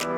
Hey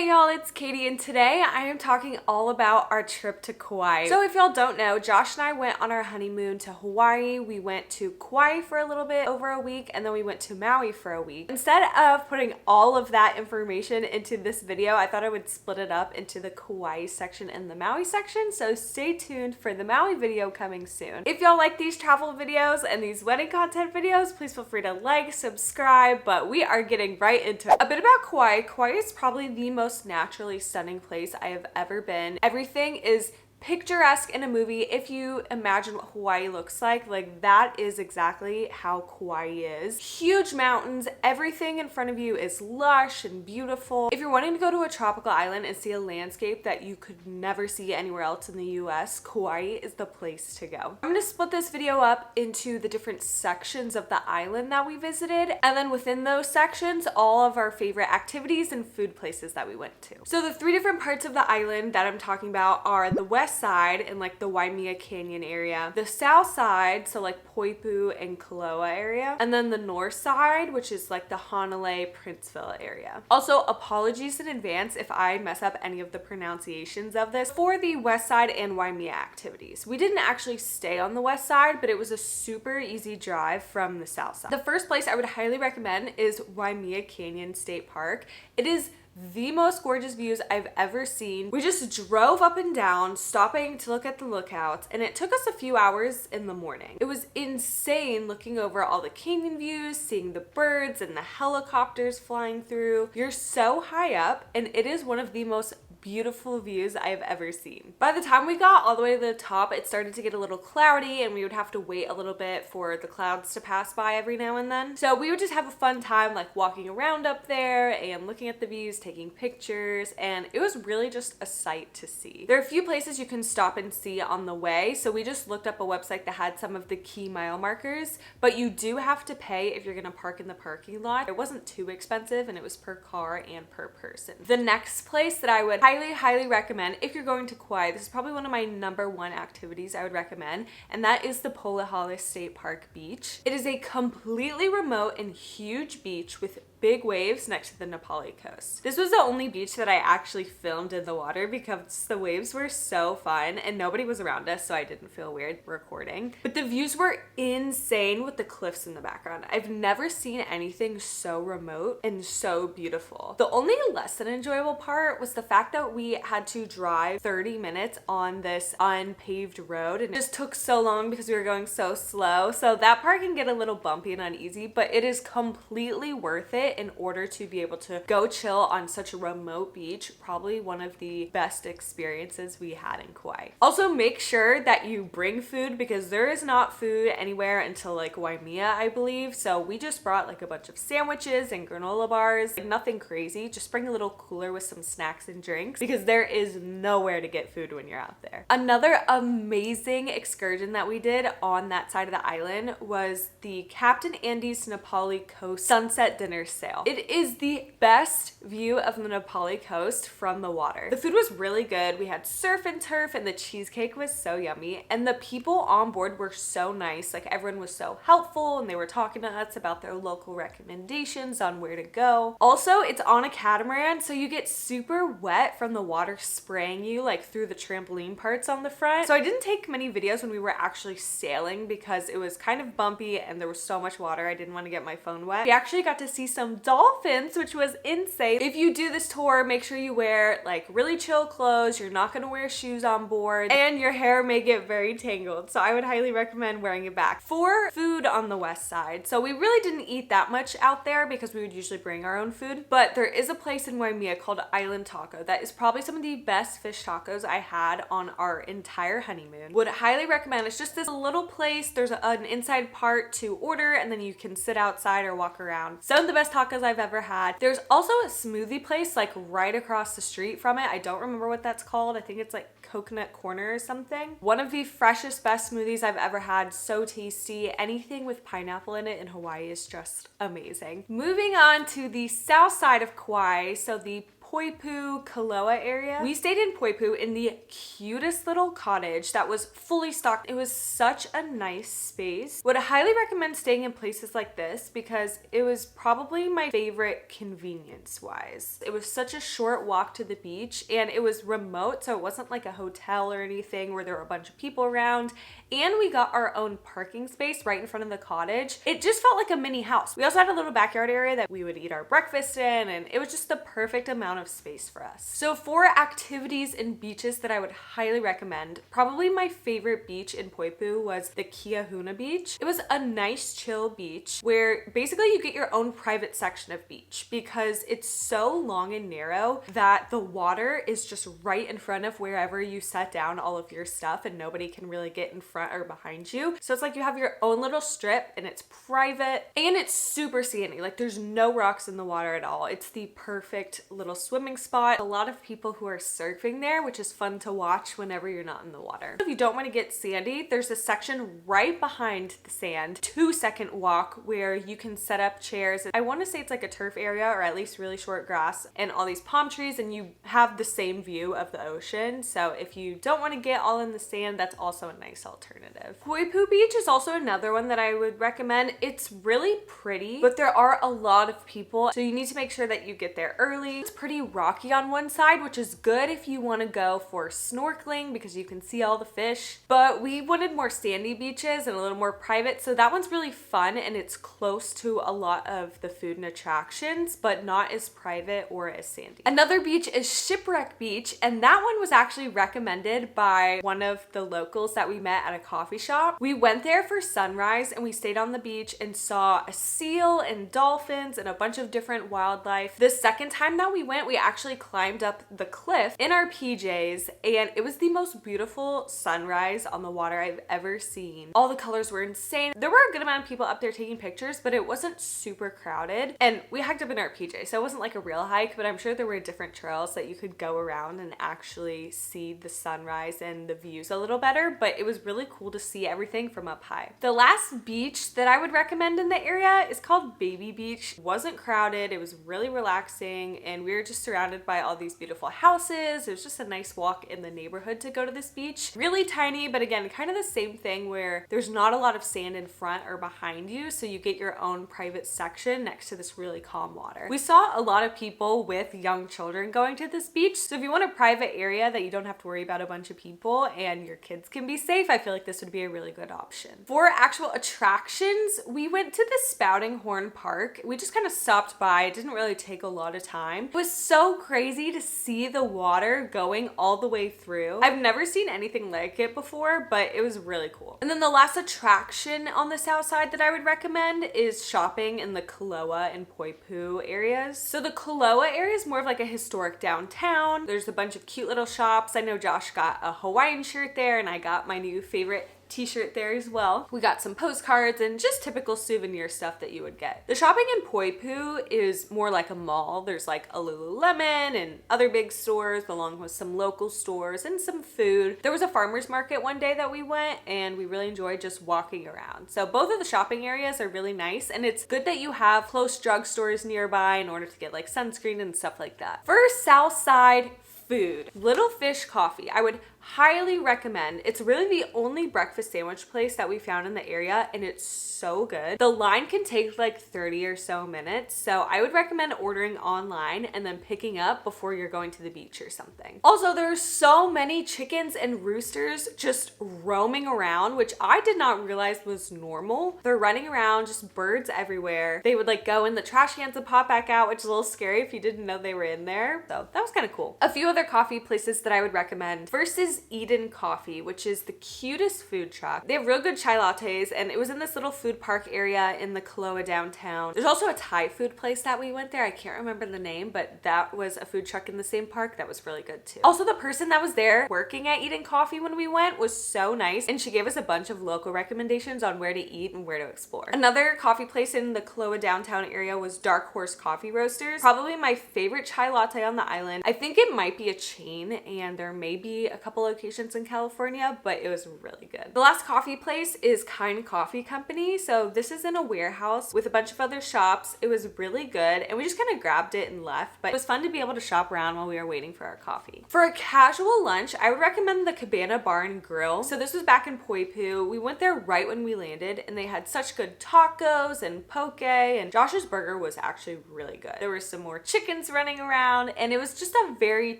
y'all, it's Katie, and today I am talking all about our trip to Kauai. So if y'all don't know, Josh and I went on our honeymoon to Hawaii. We went to Kauai for a little bit, over a week, and then we went to Maui for a week. Instead of putting all of that information into this video, I thought I would split it up into the Kauai section and the Maui section, so stay tuned for the Maui video coming soon. If y'all like these travel videos and these wedding content videos, please feel free to like, subscribe, but we are getting right into it. A bit about Kauai. Kauai is probably the most naturally stunning place I have ever been. Everything is picturesque in a movie. If you imagine what Hawaii looks like that is exactly how Kauai is. Huge mountains, everything in front of you is lush and beautiful. If you're wanting to go to a tropical island and see a landscape that you could never see anywhere else in the US, Kauai is the place to go. I'm gonna split this video up into the different sections of the island that we visited, and then within those sections, all of our favorite activities and food places that we went to. So the three different parts of the island that I'm talking about are the west side in like the Waimea Canyon area, the south side, so like Poipu and Kaloa area, and then the north side, which is like the Hanalei, Princeville area. Also, apologies in advance if I mess up any of the pronunciations of this. For the west side and Waimea activities, we didn't actually stay on the west side, but it was a super easy drive from the south side. The first place I would highly recommend is Waimea Canyon State Park. It is the most gorgeous views I've ever seen. We just drove up and down, stopping to look at the lookouts, and it took us a few hours in the morning. It was insane looking over all the canyon views, seeing the birds and the helicopters flying through. You're so high up, and it is one of the most beautiful views I've ever seen. By the time we got all the way to the top, it started to get a little cloudy and we would have to wait a little bit for the clouds to pass by every now and then. So we would just have a fun time like walking around up there and looking at the views, taking pictures, and it was really just a sight to see. There are a few places you can stop and see on the way, so we just looked up a website that had some of the key mile markers, but you do have to pay if you're gonna park in the parking lot. It wasn't too expensive and it was per car and per person. The next place that I would highly recommend if you're going to Kauai, this is probably one of my #1 activities I would recommend, and that is the Polihale State Park beach. It is a completely remote and huge beach with big waves next to the Napali coast. This was the only beach that I actually filmed in the water because the waves were so fun and nobody was around us, so I didn't feel weird recording. But the views were insane with the cliffs in the background. I've never seen anything so remote and so beautiful. The only less than enjoyable part was the fact that we had to drive 30 minutes on this unpaved road, and it just took so long because we were going so slow. So that part can get a little bumpy and uneasy, but it is completely worth it in order to be able to go chill on such a remote beach. Probably one of the best experiences we had in Kauai. Also, make sure that you bring food because there is not food anywhere until like Waimea, I believe. So we just brought like a bunch of sandwiches and granola bars, like nothing crazy. Just bring a little cooler with some snacks and drinks because there is nowhere to get food when you're out there. Another amazing excursion that we did on that side of the island was the Captain Andy's Napali Coast Sunset Dinner Sale. It is the best view of the Napali coast from the water. The food was really good. We had surf and turf and the cheesecake was so yummy, and the people on board were so nice. Like everyone was so helpful and they were talking to us about their local recommendations on where to go. Also, it's on a catamaran, so you get super wet from the water spraying you like through the trampoline parts on the front. So I didn't take many videos when we were actually sailing because it was kind of bumpy and there was so much water. I didn't want to get my phone wet. We actually got to see some dolphins, which was insane. If you do this tour, make sure you wear like really chill clothes. You're not going to wear shoes on board and your hair may get very tangled. So I would highly recommend wearing it back. For food on the west side, so we really didn't eat that much out there because we would usually bring our own food, but there is a place in Waimea called Island Taco that is probably some of the best fish tacos I had on our entire honeymoon. Would highly recommend. It's just this little place. There's an inside part to order and then you can sit outside or walk around. Some of the best tacos I've ever had. There's also a smoothie place like right across the street from it. I don't remember what that's called. I think it's like Coconut Corner or something. One of the freshest, best smoothies I've ever had. So tasty. Anything with pineapple in it in Hawaii is just amazing. Moving on to the south side of Kauai, so the Poipu, Kaloa area. We stayed in Poipu in the cutest little cottage that was fully stocked. It was such a nice space. Would highly recommend staying in places like this because it was probably my favorite convenience-wise. It was such a short walk to the beach and it was remote, so it wasn't like a hotel or anything where there were a bunch of people around. And we got our own parking space right in front of the cottage. It just felt like a mini house. We also had a little backyard area that we would eat our breakfast in, and it was just the perfect amount of space for us. So for activities and beaches that I would highly recommend, probably my favorite beach in Poipu was the Kiahuna Beach. It was a nice chill beach where basically you get your own private section of beach because it's so long and narrow that the water is just right in front of wherever you set down all of your stuff and nobody can really get in front or behind you. So it's like you have your own little strip and it's private and it's super sandy. Like there's no rocks in the water at all. It's the perfect little swimming spot. A lot of people who are surfing there, which is fun to watch whenever you're not in the water. If you don't want to get sandy, there's a section right behind the sand, 2-second walk where you can set up chairs. I want to say it's like a turf area or at least really short grass and all these palm trees, and you have the same view of the ocean. So if you don't want to get all in the sand, that's also a nice alternative. Poipu Beach is also another one that I would recommend. It's really pretty, but there are a lot of people, so you need to make sure that you get there early. It's pretty rocky on one side, which is good if you want to go for snorkeling because you can see all the fish, but we wanted more sandy beaches and a little more private, so that one's really fun and it's close to a lot of the food and attractions, but not as private or as sandy. Another beach is Shipwreck Beach, and that one was actually recommended by one of the locals that we met at a coffee shop. We went there for sunrise and we stayed on the beach and saw a seal and dolphins and a bunch of different wildlife. The second time that we went, we actually climbed up the cliff in our PJs and it was the most beautiful sunrise on the water I've ever seen. All the colors were insane. There were a good amount of people up there taking pictures, but it wasn't super crowded, and we hiked up in our PJs, so it wasn't like a real hike, but I'm sure there were different trails that you could go around and actually see the sunrise and the views a little better, but it was really cool to see everything from up high. The last beach that I would recommend in the area is called Baby Beach. It wasn't crowded, it was really relaxing, and we were just surrounded by all these beautiful houses. It was just a nice walk in the neighborhood to go to this beach. Really tiny, but again, kind of the same thing where there's not a lot of sand in front or behind you, so you get your own private section next to this really calm water. We saw a lot of people with young children going to this beach, so if you want a private area that you don't have to worry about a bunch of people and your kids can be safe, I feel like this would be a really good option. For actual attractions, we went to the Spouting Horn Park. We just kind of stopped by. It didn't really take a lot of time. It was so crazy to see the water going all the way through. I've never seen anything like it before, but it was really cool. And then the last attraction on the south side that I would recommend is shopping in the Kaloa and Poipu areas. So the Kaloa area is more of like a historic downtown. There's a bunch of cute little shops. I know Josh got a Hawaiian shirt there, and I got my new favorite t-shirt there as well. We got some postcards and just typical souvenir stuff that you would get. The shopping in Poipu is more like a mall. There's like a Lululemon and other big stores along with some local stores and some food. There was a farmer's market one day that we went and we really enjoyed just walking around. So both of the shopping areas are really nice, and it's good that you have close drugstores nearby in order to get like sunscreen and stuff like that. For South Side, food. Little Fish Coffee, I would highly recommend. It's really the only breakfast sandwich place that we found in the area, and it's so good. The line can take like 30 or so minutes, so I would recommend ordering online and then picking up before you're going to the beach or something. Also, there are so many chickens and roosters just roaming around, which I did not realize was normal. They're running around, just birds everywhere. They would like go in the trash cans and pop back out, which is a little scary if you didn't know they were in there. So that was kind of cool. A few other coffee places that I would recommend. First is Eden Coffee, which is the cutest food truck. They have real good chai lattes, and it was in this little food park area in the Kaloa downtown. There's also a Thai food place that we went there. I can't remember the name, but that was a food truck in the same park that was really good too. Also, the person that was there working at Eden Coffee when we went was so nice, and she gave us a bunch of local recommendations on where to eat and where to explore. Another coffee place in the Kaloa downtown area was Dark Horse Coffee Roasters. Probably my favorite chai latte on the island. I think it might be a chain, and there may be a couple couple locations in California, but it was really good. The last coffee place is Kind Coffee Company. So this is in a warehouse with a bunch of other shops. It was really good and we just kind of grabbed it and left, but it was fun to be able to shop around while we were waiting for our coffee. For a casual lunch, I would recommend the Cabana Bar and Grill. So this was back in Poipu. We went there right when we landed and they had such good tacos and poke, and Josh's burger was actually really good. There were some more chickens running around and it was just a very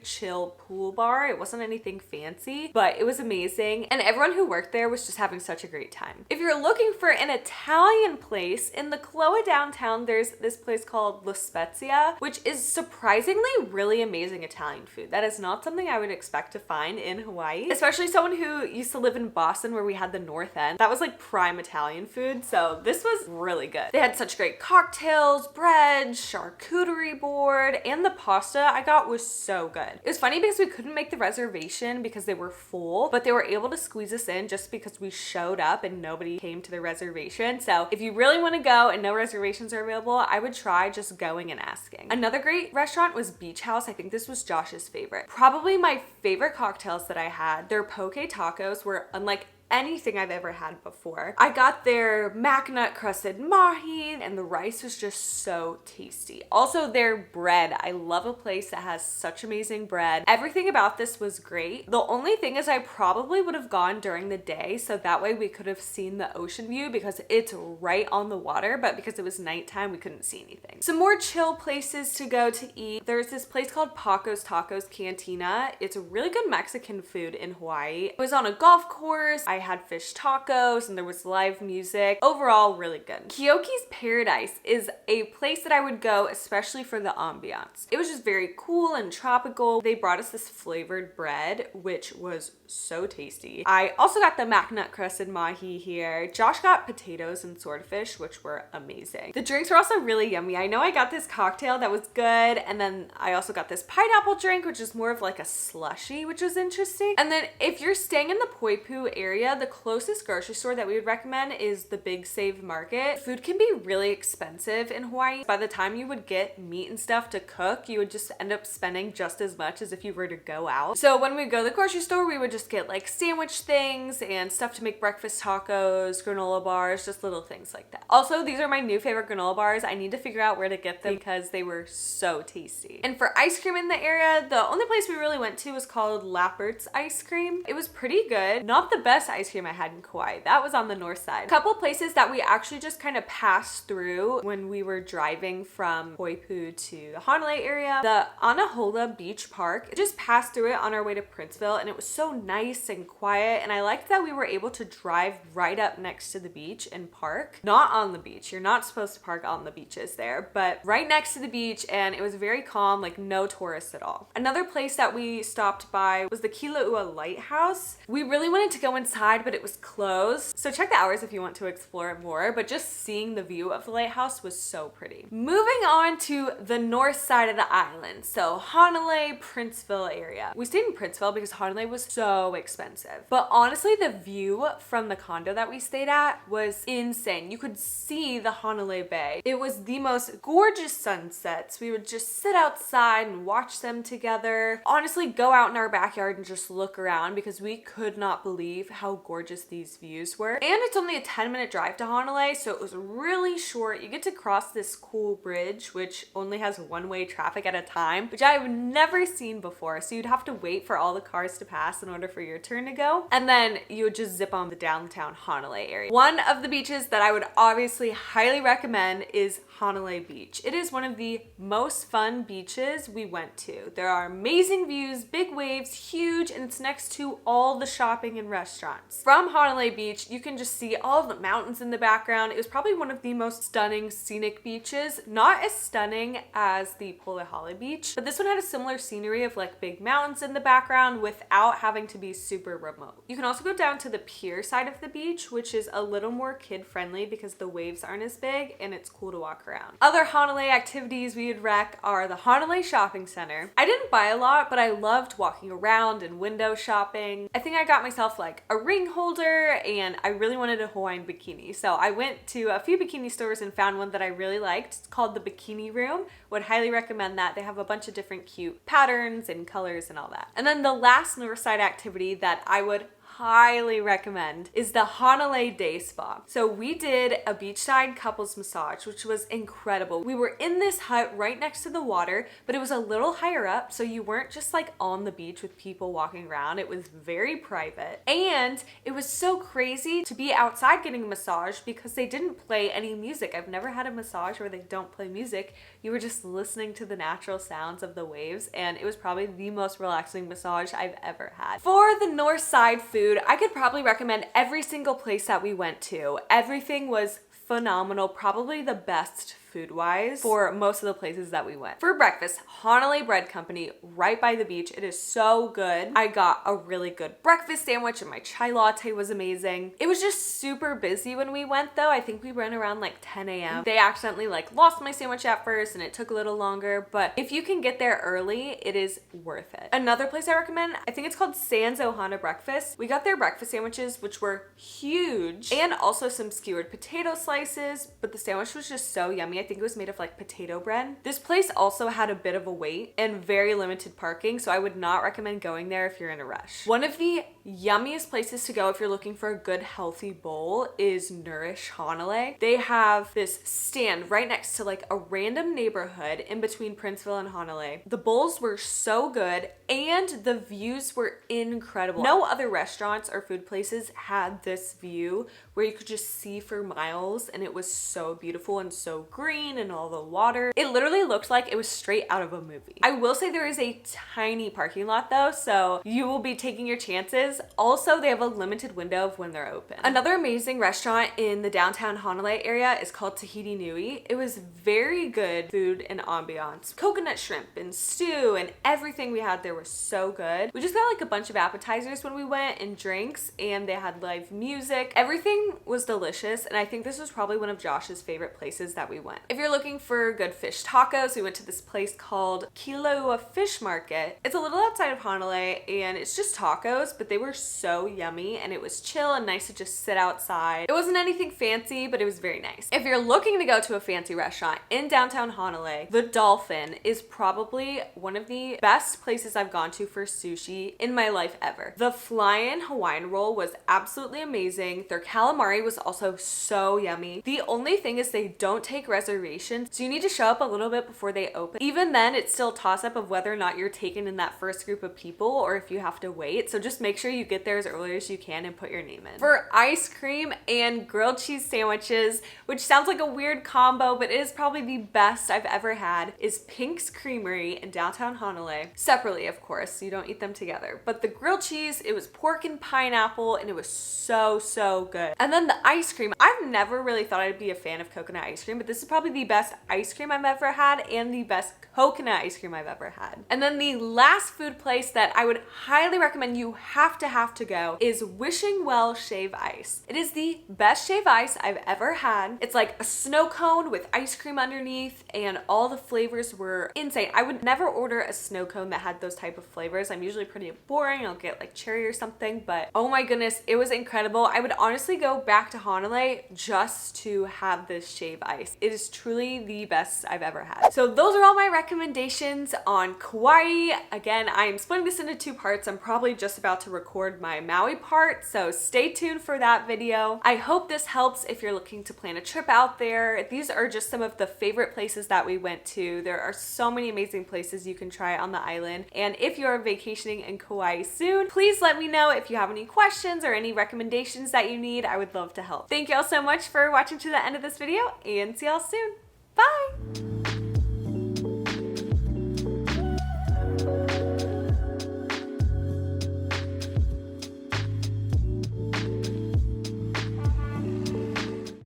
chill pool bar. It wasn't anything fancy, but it was amazing. And everyone who worked there was just having such a great time. If you're looking for an Italian place, in the Kauai downtown, there's this place called La Spezia, which is surprisingly really amazing Italian food. That is not something I would expect to find in Hawaii, especially someone who used to live in Boston where we had the North End. That was like prime Italian food, so this was really good. They had such great cocktails, bread, charcuterie board, and the pasta I got was so good. It was funny because we couldn't make the reservation because they were full, but they were able to squeeze us in just because we showed up and nobody came to the reservation. So if you really want to go and no reservations are available, I would try just going and asking. Another great restaurant was Beach House. I think this was Josh's favorite. Probably my favorite cocktails that I had. Their poke tacos were unlike anything I've ever had before. I got their mac nut crusted mahi and the rice was just so tasty. Also their bread. I love a place that has such amazing bread. Everything about this was great. The only thing is I probably would have gone during the day so that way we could have seen the ocean view because it's right on the water, but because it was nighttime we couldn't see anything. Some more chill places to go to eat. There's this place called Paco's Tacos Cantina. It's a really good Mexican food in Hawaii. It was on a golf course. I had fish tacos and there was live music. Overall, really good. Kyoki's Paradise is a place that I would go especially for the ambiance. It was just very cool and tropical. They brought us this flavored bread, which was so tasty. I also got the mac nut crusted mahi here. Josh got potatoes and swordfish, which were amazing. The drinks were also really yummy. I know I got this cocktail that was good, and then I also got this pineapple drink, which is more of like a slushy, which was interesting. And then if you're staying in the Poipu area, the closest grocery store that we would recommend is the Big Save Market. Food can be really expensive in Hawaii. By the time you would get meat and stuff to cook, you would just end up spending just as much as if you were to go out. So when we go to the grocery store, we would just get like sandwich things and stuff to make breakfast tacos, granola bars, just little things like that. Also, these are my new favorite granola bars. I need to figure out where to get them because they were so tasty. And for ice cream in the area, the only place we really went to was called Lappert's Ice Cream. It was pretty good. Not the best ice cream I had in Kauai. That was on the north side. A couple places that we actually just kind of passed through when we were driving from Poipu to the Honolulu area. The Anahola Beach Park, just passed through it on our way to Princeville and it was so nice and quiet, and I liked that we were able to drive right up next to the beach and park. Not on the beach. You're not supposed to park on the beaches there, but right next to the beach, and it was very calm, like no tourists at all. Another place that we stopped by was the Kilauea Lighthouse. We really wanted to go inside, but it was closed. So check the hours if you want to explore it more, but just seeing the view of the lighthouse was so pretty. Moving on to the north side of the island. So Honolulu, Princeville area. We stayed in Princeville because Honolulu was so expensive. But honestly, the view from the condo that we stayed at was insane. You could see the Honolulu Bay. It was the most gorgeous sunsets. We would just sit outside and watch them together. Honestly, go out in our backyard and just look around because we could not believe how gorgeous these views were. And it's only a 10-minute drive to Honolulu, so it was really short. You get to cross this cool bridge, which only has one-way traffic at a time, which I've never seen before. So you'd have to wait for all the cars to pass in order for your turn to go. And then you would just zip on the downtown Honolulu area. One of the beaches that I would obviously highly recommend is Honolulu Beach. It is one of the most fun beaches we went to. There are amazing views, big waves, huge, and it's next to all the shopping and restaurants. From Honolulu Beach, you can just see all of the mountains in the background. It was probably one of the most stunning scenic beaches. Not as stunning as the Polihale Beach, but this one had a similar scenery of like big mountains in the background without having to be super remote. You can also go down to the pier side of the beach, which is a little more kid-friendly because the waves aren't as big and it's cool to walk around. Other Honolulu activities we would rec are the Honolulu Shopping Center. I didn't buy a lot, but I loved walking around and window shopping. I think I got myself like a ring holder, and I really wanted a Hawaiian bikini. So I went to a few bikini stores and found one that I really liked. It's called the Bikini Room. Would highly recommend that. They have a bunch of different cute patterns and colors and all that. And then the last Northside activity that I would highly recommend is the Hanalei Day Spa. So we did a beachside couples massage, which was incredible. We were in this hut right next to the water, but it was a little higher up, so you weren't just like on the beach with people walking around. It was very private. And it was so crazy to be outside getting a massage because they didn't play any music. I've never had a massage where they don't play music. You were just listening to the natural sounds of the waves, and it was probably the most relaxing massage I've ever had. For the north side food, I could probably recommend every single place that we went to. Everything was phenomenal, probably the best food-wise for most of the places that we went. For breakfast, Hanalei Bread Company, right by the beach. It is so good. I got a really good breakfast sandwich and my chai latte was amazing. It was just super busy when we went though. I think we went around like 10 a.m. They accidentally like lost my sandwich at first and it took a little longer, but if you can get there early, it is worth it. Another place I recommend, I think it's called Sans Ohana Breakfast. We got their breakfast sandwiches, which were huge, and also some skewered potato slices, but the sandwich was just so yummy. I think it was made of like potato bread. This place also had a bit of a wait and very limited parking, so I would not recommend going there if you're in a rush. One of the yummiest places to go if you're looking for a good healthy bowl is Nourish Hanalei. They have this stand right next to like a random neighborhood in between Princeville and Hanalei. The bowls were so good and the views were incredible. No other restaurants or food places had this view where you could just see for miles, and it was so beautiful and so green and all the water. It literally looked like it was straight out of a movie. I will say there is a tiny parking lot though, so you will be taking your chances. Also, they have a limited window of when they're open. Another amazing restaurant in the downtown Hanalei area is called Tahiti Nui. It was very good food and ambiance. Coconut shrimp and stew and everything we had there was so good. We just got like a bunch of appetizers when we went and drinks, and they had live music. Everything was delicious, and I think this was probably one of Josh's favorite places that we went. If you're looking for good fish tacos, we went to this place called Kilauea Fish Market. It's a little outside of Hanalei, and it's just tacos, but they were so yummy, and it was chill and nice to just sit outside. It wasn't anything fancy, but it was very nice. If you're looking to go to a fancy restaurant in downtown Hanalei, the Dolphin is probably one of the best places I've gone to for sushi in my life ever. The fly-in Hawaiian roll was absolutely amazing. Their calamari was also so yummy. The only thing is they don't take reservations, so you need to show up a little bit before they open. Even then, it's still a toss-up of whether or not you're taken in that first group of people or if you have to wait. So just make sure you get there as early as you can and put your name in. For ice cream and grilled cheese sandwiches, which sounds like a weird combo, but it is probably the best I've ever had, is Pink's Creamery in downtown Hanalei. Separately, of course, so you don't eat them together. But the grilled cheese, it was pork and pineapple, and it was so good. And then the ice cream, I've never really thought I'd be a fan of coconut ice cream, but this is probably the best ice cream I've ever had and the best coconut ice cream I've ever had. And then the last food place that I would highly recommend you have to go is Wishing Well Shave Ice. It is the best shave ice I've ever had. It's like a snow cone with ice cream underneath, and all the flavors were insane. I would never order a snow cone that had those type of flavors. I'm usually pretty boring. I'll get like cherry or something, but oh my goodness, it was incredible. I would honestly go back to Hanalei just to have this shave ice. It is truly the best I've ever had. So those are all my recommendations on Kauai. Again, I'm splitting this into two parts. I'm probably just about to record my Maui part, so stay tuned for that video. I hope this helps if you're looking to plan a trip out there. These are just some of the favorite places that we went to. There are so many amazing places you can try on the island, and if you're vacationing in Kauai soon, please let me know if you have any questions or any recommendations that you need. I would love to help. Thank you all so much for watching to the end of this video, and see y'all soon. Bye!